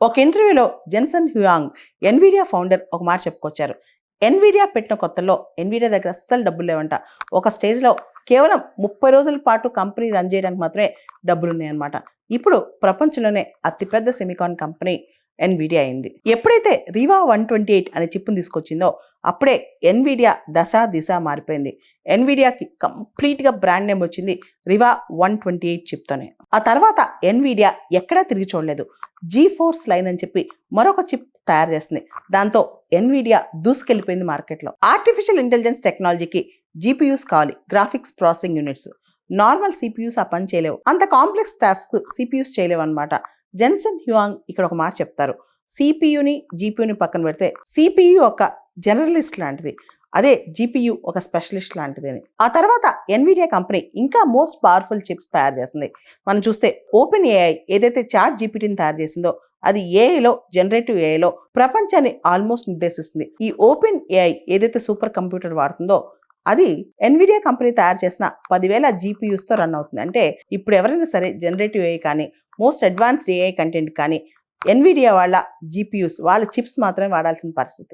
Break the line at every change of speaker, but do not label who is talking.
ఒక ఇంటర్వ్యూలో Jensen హ్యూయాంగ్ Nvidia founder ఒక మాట చెప్పుకొచ్చారు. ఎన్విడియా పెట్టిన కొత్తలో ఎన్విడియా దగ్గర అస్సలు డబ్బులు లేవంట. ఒక స్టేజ్లో కేవలం 30 రోజుల పాటు కంపెనీ రన్ చేయడానికి మాత్రమే డబ్బులు ఉన్నాయన్నమాట. ఇప్పుడు ప్రపంచంలోనే అతిపెద్ద సెమికాన్ కంపెనీ ఎన్విడియా అయింది. ఎప్పుడైతే రివా 128 అనే చిప్పును తీసుకొచ్చిందో అప్పుడే ఎన్విడియా దిశ మారిపోయింది. ఎన్విడియాకి కంప్లీట్గా బ్రాండ్ నేమ్ వచ్చింది రివా 128 చిప్తోనే. ఆ తర్వాత ఎన్విడియా ఎక్కడా తిరిగి చూడలేదు. జీఫోర్స్ లైన్ అని చెప్పి మరొక చిప్ తయారు చేస్తుంది. దాంతో ఎన్విడియా దూసుకెళ్ళిపోయింది మార్కెట్లో. ఆర్టిఫిషియల్ ఇంటెలిజెన్స్ టెక్నాలజీకి జీపీయూస్ కావాలి, graphics processing units. Normal CPUs ఆ పని చేయలేవు. అంత కాంప్లెక్స్ టాస్క్ సిపియూస్ చేయలేవు అనమాట. జెన్సన్ హ్యూయాంగ్ ఇక్కడ ఒక మాట చెప్తారు. సిపియుని జీపీయూని పక్కన పెడితే సిపియు ఒక జనరలిస్ట్ లాంటిది, అదే జీపీయూ ఒక స్పెషలిస్ట్ లాంటిది అని. ఆ తర్వాత ఎన్విడియా కంపెనీ ఇంకా మోస్ట్ పవర్ఫుల్ చిప్స్ తయారు చేస్తుంది. మనం చూస్తే ఓపెన్ ఏఐ ఏదైతే చాట్ జీపీటీని తయారు చేసిందో అది ఏఐలో, జనరేటివ్ ఏఐలో ప్రపంచాన్ని ఆల్మోస్ట్ నిర్దేశిస్తుంది. ఈ ఓపెన్ ఏఐ ఏదైతే సూపర్ కంప్యూటర్ వాడుతుందో అది ఎన్విడియా కంపెనీ తయారు చేసిన 10,000 జీపీయూస్తో రన్ అవుతుంది. అంటే ఇప్పుడు ఎవరైనా సరే జనరేటివ్ ఏఐ కానీ మోస్ట్ అడ్వాన్స్డ్ ఏఐ కంటెంట్ కానీ ఎన్విడియా వాళ్ళ జీపీయూస్, వాళ్ళ చిప్స్ మాత్రమే వాడాల్సిన పరిస్థితి.